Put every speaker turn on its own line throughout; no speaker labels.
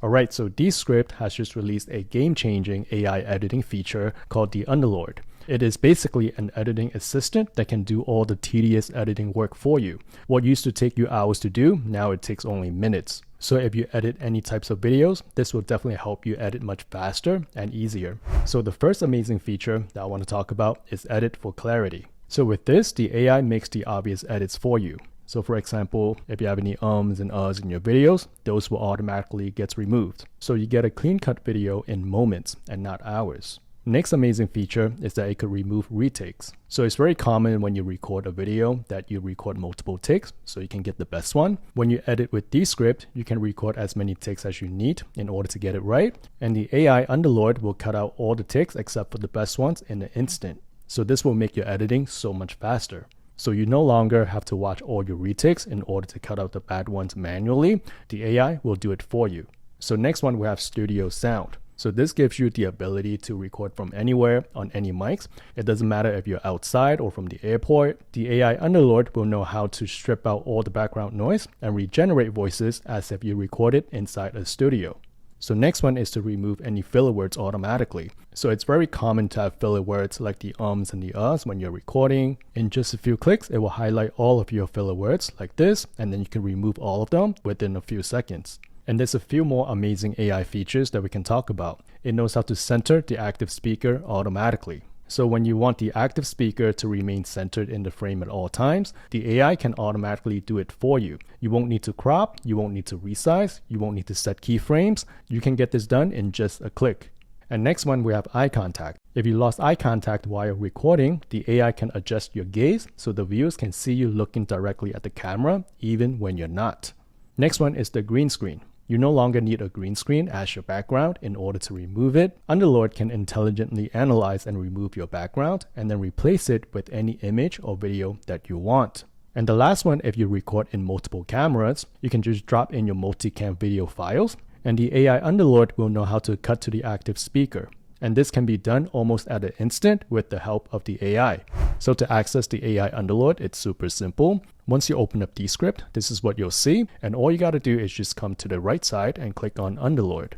Alright, so Descript has just released a game-changing AI editing feature called the Underlord. It is basically an editing assistant that can do all the tedious editing work for you. What used to take you hours to do, now it takes only minutes. So if you edit any types of videos, this will definitely help you edit much faster and easier. So the first amazing feature that I want to talk about is edit for clarity. So with this, the AI makes the obvious edits for you. So for example, if you have any ums and uhs in your videos, those will automatically get removed. So you get a clean cut video in moments and not hours. Next amazing feature is that it could remove retakes. So it's very common when you record a video that you record multiple takes so you can get the best one. When you edit with Descript, you can record as many takes as you need in order to get it right. And the AI Underlord will cut out all the takes except for the best ones in an instant. So this will make your editing so much faster. So you no longer have to watch all your retakes in order to cut out the bad ones manually. The AI will do it for you. So next one, we have studio sound. So this gives you the ability to record from anywhere on any mics. It doesn't matter if you're outside or from the airport. The AI Underlord will know how to strip out all the background noise and regenerate voices as if you recorded inside a studio. So next one is to remove any filler words automatically. So it's very common to have filler words like the ums and the uhs when you're recording. In just a few clicks, it will highlight all of your filler words like this, and then you can remove all of them within a few seconds. And there's a few more amazing AI features that we can talk about. It knows how to center the active speaker automatically. So when you want the active speaker to remain centered in the frame at all times, the AI can automatically do it for you. You won't need to crop, you won't need to resize, you won't need to set keyframes. You can get this done in just a click. And next one, we have eye contact. If you lost eye contact while recording, the AI can adjust your gaze so the viewers can see you looking directly at the camera even when you're not. Next one is the green screen. You no longer need a green screen as your background in order to remove it. Underlord can intelligently analyze and remove your background and then replace it with any image or video that you want. And the last one, if you record in multiple cameras, you can just drop in your multicam video files and the AI Underlord will know how to cut to the active speaker. And this can be done almost at an instant with the help of the AI. So to access the AI Underlord, it's super simple. Once you open up Descript, this is what you'll see. And all you got to do is just come to the right side and click on Underlord.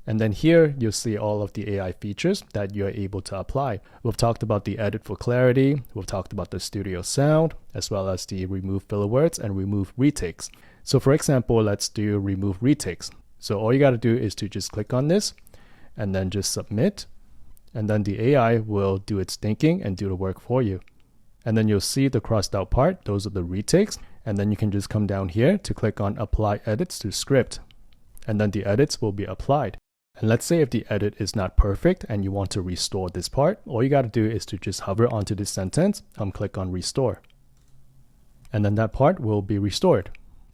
And then here, you'll see all of the AI features that you're able to apply. We've talked about the edit for clarity. We've talked about the studio sound, as well as the remove filler words and remove retakes. So for example, let's do remove retakes. So all you got to do is to just click on this and then just submit. And then the AI will do its thinking and do the work for you. And then you'll see the crossed out part. Those are the retakes. And then you can just come down here to click on apply edits to script. And then the edits will be applied. And let's say if the edit is not perfect and you want to restore this part, all you got to do is to just hover onto this sentence and click on restore. And then that part will be restored.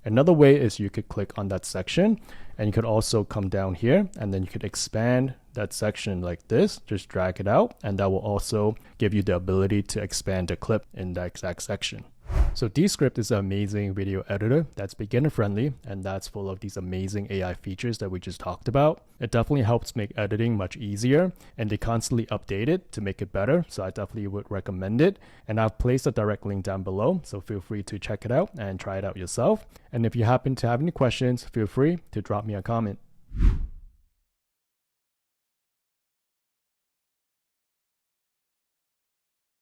Another way is you could click on that section and you could also come down here and then you could expand that section like this, just drag it out, and that will also give you the ability to expand the clip in that exact section. So Descript is an amazing video editor that's beginner friendly and that's full of these amazing AI features that we just talked about. It definitely helps make editing much easier and they constantly update it to make it better. So I definitely would recommend it. And I've placed a direct link down below. So feel free to check it out and try it out yourself. And if you happen to have any questions, feel free to drop me a comment.